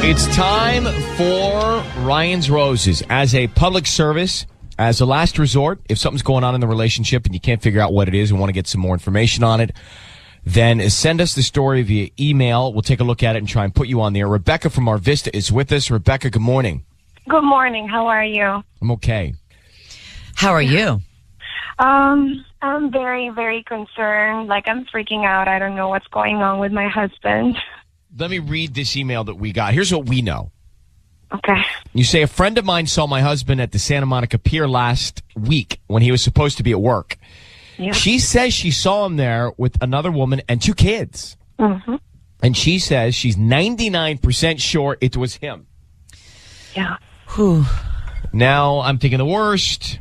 It's time for Ryan's Roses. As a public service, as a last resort, if something's going on in the relationship and you can't figure out what it is and want to get some more information on it, then send us the story via email. We'll take a look at it and try and put you on there. Rebecca from Our Vista is with us. Rebecca, good morning. Good morning. How are you? I'm okay. How are you? I'm very, very concerned. Like, I'm freaking out. I don't know what's going on with my husband. Let me read this email that we got. Here's what we know. Okay. You say, a friend of mine saw my husband at the Santa Monica Pier last week when he was supposed to be at work. Yeah. She says she saw him there with another woman and 2 kids. Mm-hmm. And she says she's 99% sure it was him. Yeah. Whew. Now, I'm thinking the worst.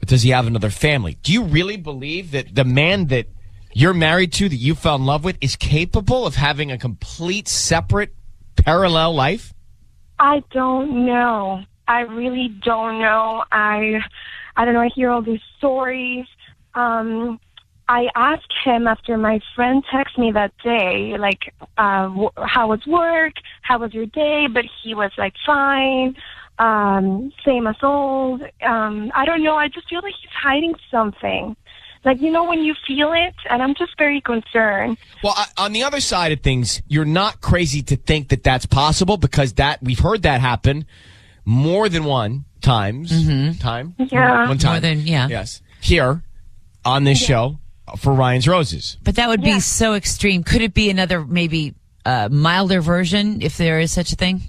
Does he have another family? Do you really believe that the man that you're married to, that you fell in love with, is capable of having a complete separate parallel life? I don't know. I really don't know. I don't know. I hear all these stories. I asked him after my friend texted me that day, like, how was work? How was your day? But he was like, fine. Same as old. I don't know. I just feel like he's hiding something. Like, you know, when you feel it, and I'm just very concerned. Well, on the other side of things, you're not crazy to think that that's possible, because that we've heard that happen more than one times. Time? Yeah. One time. More than, yeah. Yes. Here on this show for Ryan's Roses. But that would be so extreme. Could it be another, maybe milder version, if there is such a thing?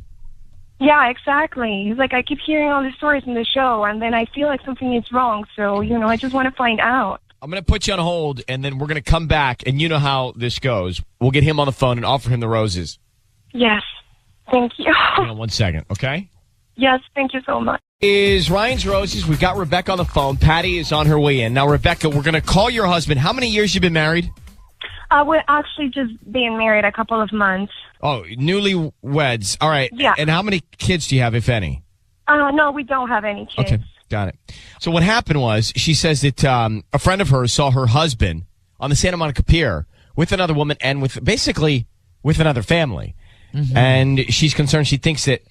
Yeah, exactly. Like, I keep hearing all these stories in the show, and then I feel like something is wrong. So, you know, I just want to find out. I'm going to put you on hold, and then we're going to come back, and you know how this goes. We'll get him on the phone and offer him the roses. Yes. Thank you. Hang on 1 second, okay? Yes, thank you so much. Is Ryan's Roses. We've got Rebecca on the phone. Patty is on her way in. Now, Rebecca, we're going to call your husband. How many years you been married? We're actually just being married a couple of months. Oh, newlyweds. All right. Yeah. And how many kids do you have, if any? No, we don't have any kids. Okay, got it. So what happened was, she says that a friend of hers saw her husband on the Santa Monica Pier with another woman and with another family. Mm-hmm. And she's concerned. She thinks that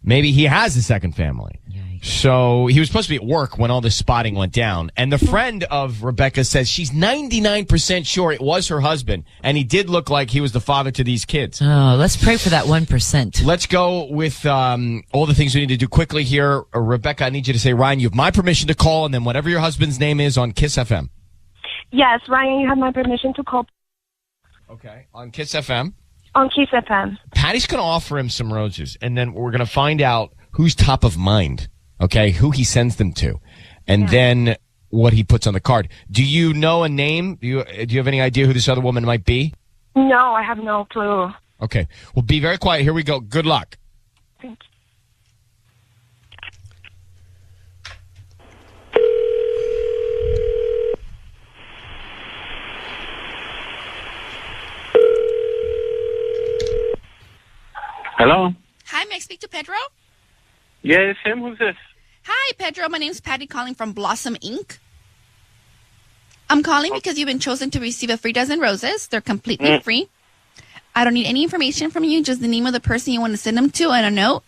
maybe he has a second family. Yikes. So he was supposed to be at work when all this spotting went down. And the friend of Rebecca says she's 99% sure it was her husband, and he did look like he was the father to these kids. Oh, let's pray for that 1%. Let's go with all the things we need to do quickly here. Rebecca, I need you to say, Ryan, you have my permission to call, and then whatever your husband's name is on Kiss FM. Yes, Ryan, you have my permission to call. Okay, on Kiss FM. On Kiss FM. Patty's going to offer him some roses, and then we're going to find out who's top of mind, okay, who he sends them to, and then what he puts on the card. Do you know a name? Do you have any idea who this other woman might be? No, I have no clue. Okay, well, be very quiet. Here we go. Good luck. Thank you. Hello? Hi, may I speak to Pedro? Yeah, it's him. Who's this? Hi, Pedro. My name's Patty calling from Blossom Inc. I'm calling because you've been chosen to receive a free dozen roses. They're completely free. I don't need any information from you, just the name of the person you want to send them to and a note.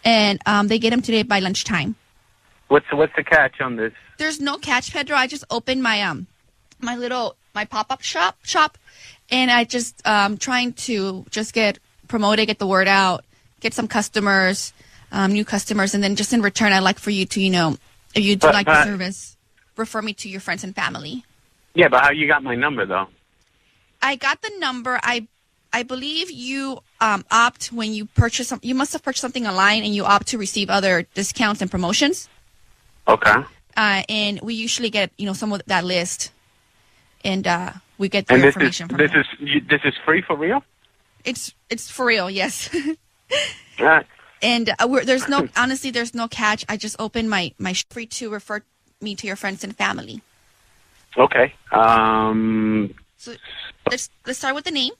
And they get them today by lunchtime. What's the catch on this? There's no catch, Pedro. I just opened my my pop-up shop, and I just trying to just get promoted, get the word out, get some customers, new customers, and then just in return, I'd like for you to, if you do like the service, refer me to your friends and family. Yeah, but how you got my number, though? I got the number. I believe you opt when you purchase you must have purchased something online, and you opt to receive other discounts and promotions. Okay. And we usually get, some of that list, and we get the information from this is free for real? It's for real, yes. Right. And there's no catch. I just opened my free to refer me to your friends and family. Okay. So let's start with the name.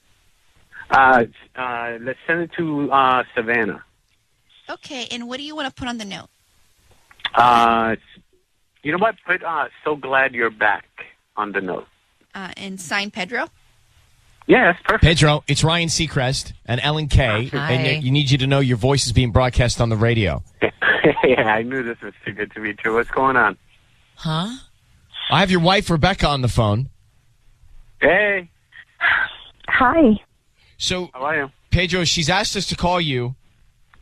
Let's send it to Savannah. Okay, and what do you want to put on the note? You know what? Put so glad you're back on the note. And sign Pedro? Yeah, that's perfect. Pedro, it's Ryan Seacrest and Ellen Kay, Hi. and you need you to know your voice is being broadcast on the radio. Yeah, I knew this was too good to be true. What's going on? Huh? I have your wife, Rebecca, on the phone. Hey, Hi. So, how are you? Pedro, she's asked us to call you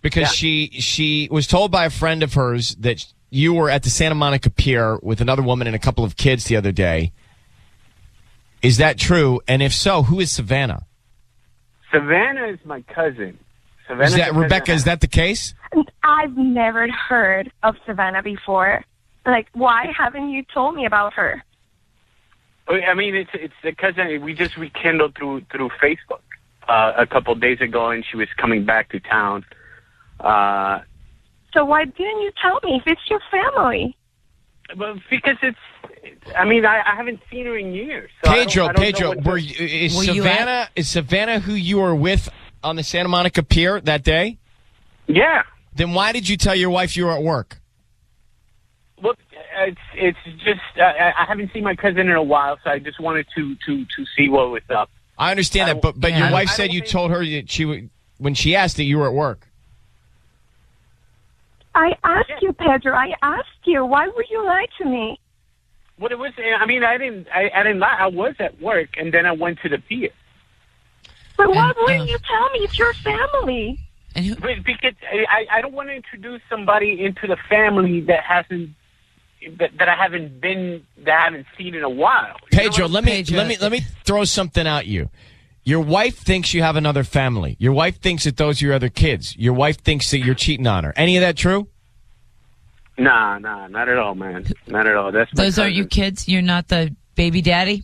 because she was told by a friend of hers that you were at the Santa Monica Pier with another woman and a couple of kids the other day. Is that true? And if so, who is Savannah? Savannah is my cousin. Savannah's Is that my cousin. Rebecca? Is that the case? I've never heard of Savannah before. Like, why haven't you told me about her? I mean, it's the cousin. We just rekindled through Facebook a couple of days ago, and she was coming back to town. So why didn't you tell me if it's your family? But because I haven't seen her in years. So Pedro, I don't know Pedro, what to- is Were you Savannah who you were with on the Santa Monica Pier that day? Yeah. Then why did you tell your wife you were at work? Well, it's just I haven't seen my cousin in a while, so I just wanted to see what was up. I understand that, but Yeah. your wife I said don't you think- told her that when she asked that you were at work. I asked you, Pedro. I asked you. Why would you lie to me? What it was? I mean, I didn't lie. I was at work, and then I went to the pier. But why And, wouldn't you tell me it's your family? And who? But because I don't want to introduce somebody into the family that I haven't seen in a while. You know Pedro, what? let me throw something at you. Your wife thinks you have another family. Your wife thinks that those are your other kids. Your wife thinks that you're cheating on her. Any of that true? Nah, not at all, man. Not at all. That's my Those aren't cousin. your kids? You're not the baby daddy?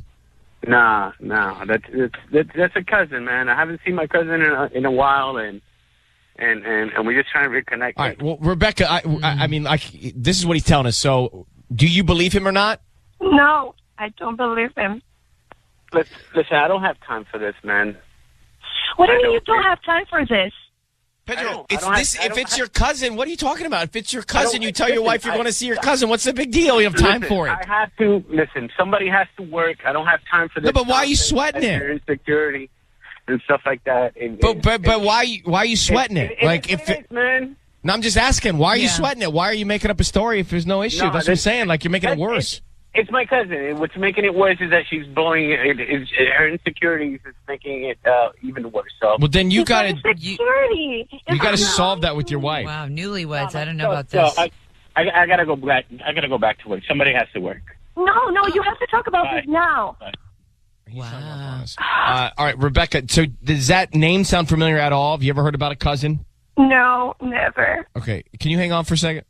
Nah. That's a cousin, man. I haven't seen my cousin in a while, and we're just trying to reconnect. All right. Well, Rebecca, I mean, this is what he's telling us. So, do you believe him or not? No, I don't believe him. Listen, I don't have time for this, man. What do I you mean you don't don't have time for this? Pedro, I don't have- if it's your cousin, what are you talking about? If it's your cousin, don't- you tell your listen, wife you're going to see your cousin. What's the big deal? You have time Listen, for it. I have to listen. Somebody has to work. I don't have time for this. No, but why are you nonsense, sweating it? your insecurity and stuff like that. And, But why are you sweating it? Like it is, man. No, I'm just asking. Why are you Yeah. sweating it? Why are you making up a story if there's no issue? No, That's what I'm saying. Like you're making it worse. It's my cousin. And what's making it worse is that she's blowing it. Her insecurities is making it even worse. So Well, then you It's got to insecurity. you got to It's solve that with your wife. Wow, newlyweds. I don't know So- about so this. I gotta go back. I gotta go back to work. Somebody has to work. No, you have to talk about Bye. this now. Wow. All right, Rebecca. So does that name sound familiar at all? Have you ever heard about a cousin? No, never. Okay, can you hang on for a second?